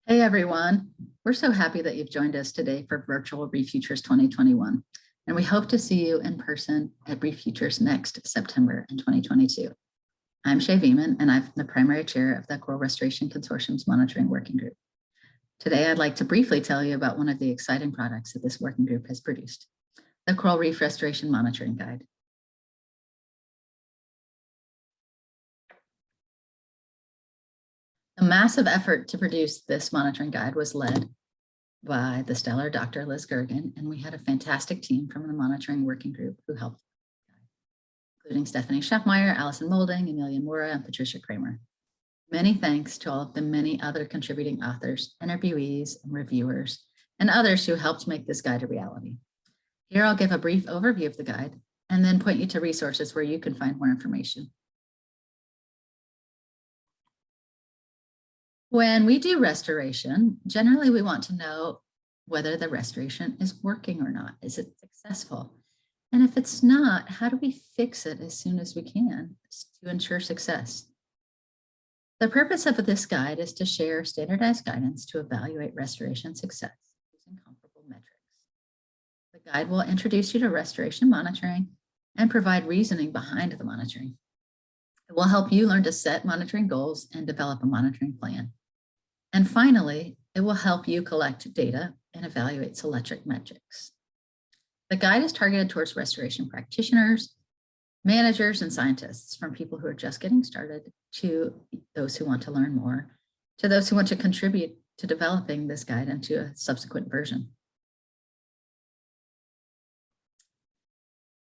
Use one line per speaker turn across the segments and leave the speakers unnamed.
Hey everyone, we're so happy that you've joined us today for Virtual Reef Futures 2021, and we hope to see you in person at Reef Futures next September in 2022. I'm Shay Viehman, and I'm the primary chair of the Coral Restoration Consortium's Monitoring Working Group. Today, I'd like to briefly tell you about one of the exciting products that this working group has produced, the Coral Reef Restoration Monitoring Guide. A massive effort to produce this monitoring guide was led by the stellar Dr. Liz Gergen, and we had a fantastic team from the monitoring working group who helped, including Stephanie Schaffmeyer, Allison Molding, Amelia Mora, and Patricia Kramer. Many thanks to all of the many other contributing authors, interviewees, and reviewers, and others who helped make this guide a reality. Here I'll give a brief overview of the guide and then point you to resources where you can find more information. When we do restoration, generally we want to know whether the restoration is working or not. Is it successful? And if it's not, how do we fix it as soon as we can to ensure success? The purpose of this guide is to share standardized guidance to evaluate restoration success using comparable metrics. The guide will introduce you to restoration monitoring and provide reasoning behind the monitoring. It will help you learn to set monitoring goals and develop a monitoring plan. And finally, it will help you collect data and evaluate selectric metrics. The guide is targeted towards restoration practitioners, managers, and scientists, from people who are just getting started to those who want to learn more, to those who want to contribute to developing this guide into a subsequent version.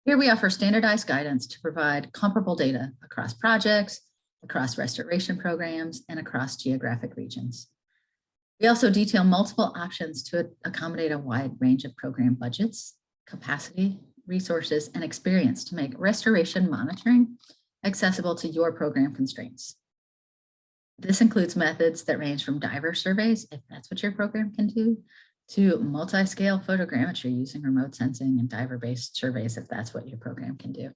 Here we offer standardized guidance to provide comparable data across projects, across restoration programs, and across geographic regions. We also detail multiple options to accommodate a wide range of program budgets, capacity, resources, and experience to make restoration monitoring accessible to your program constraints. This includes methods that range from diver surveys, if that's what your program can do, to multi-scale photogrammetry using remote sensing and diver-based surveys, if that's what your program can do.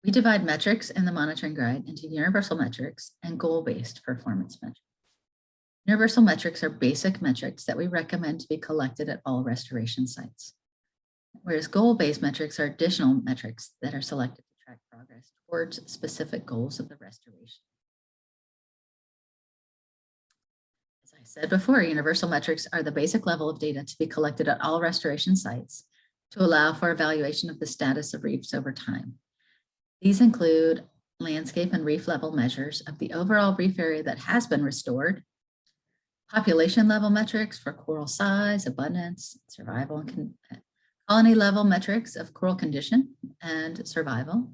We divide metrics in the monitoring guide into universal metrics and goal-based performance metrics. Universal metrics are basic metrics that we recommend to be collected at all restoration sites, whereas goal-based metrics are additional metrics that are selected to track progress towards specific goals of the restoration. As I said before, universal metrics are the basic level of data to be collected at all restoration sites to allow for evaluation of the status of reefs over time. These include landscape and reef level measures of the overall reef area that has been restored, population level metrics for coral size, abundance, survival, and colony level metrics of coral condition and survival,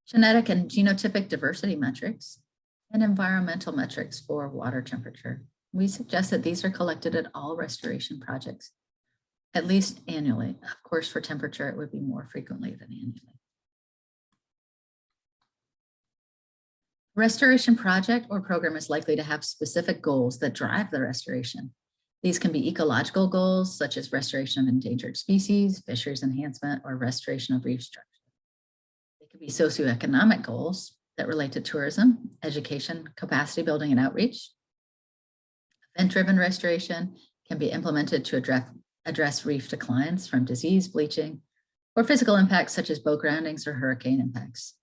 genetic and genotypic diversity metrics, and environmental metrics for water temperature. We suggest that these are collected at all restoration projects, at least annually. Of course, for temperature, it would be more frequently than annually. Restoration project or program is likely to have specific goals that drive the restoration. These can be ecological goals, such as restoration of endangered species, fisheries enhancement, or restoration of reef structure. They could be socioeconomic goals that relate to tourism, education, capacity building, and outreach. Event-driven restoration can be implemented to address reef declines from disease, bleaching, or physical impacts such as boat groundings or hurricane impacts.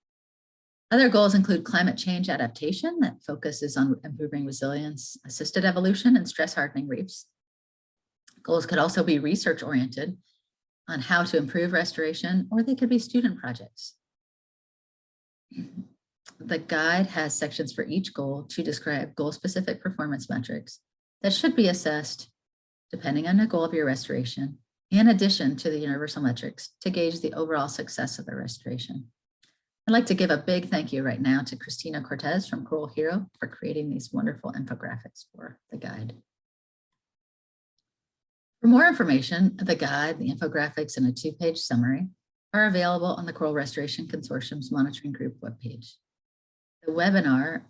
Other goals include climate change adaptation that focuses on improving resilience, assisted evolution, and stress hardening reefs. Goals could also be research-oriented on how to improve restoration, or they could be student projects. The guide has sections for each goal to describe goal-specific performance metrics that should be assessed depending on the goal of your restoration, in addition to the universal metrics to gauge the overall success of the restoration. I'd like to give a big thank you right now to Christina Cortez from Coral Hero for creating these wonderful infographics for the guide. For more information, the guide, the infographics, and a 2-page summary are available on the Coral Restoration Consortium's Monitoring Group webpage. The webinar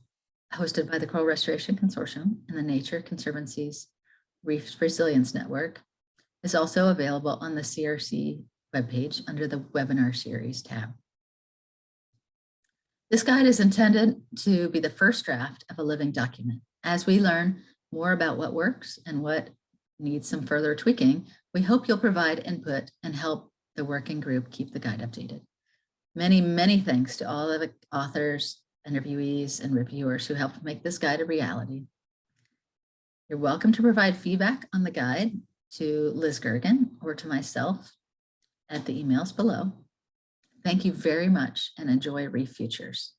hosted by the Coral Restoration Consortium and the Nature Conservancy's Reef Resilience Network is also available on the CRC webpage under the Webinar Series tab. This guide is intended to be the first draft of a living document. As we learn more about what works and what needs some further tweaking, we hope you'll provide input and help the working group keep the guide updated. Many, many thanks to all of the authors, interviewees, and reviewers who helped make this guide a reality. You're welcome to provide feedback on the guide to Liz Gergen or to myself at the emails below. Thank you very much and enjoy Reef Futures.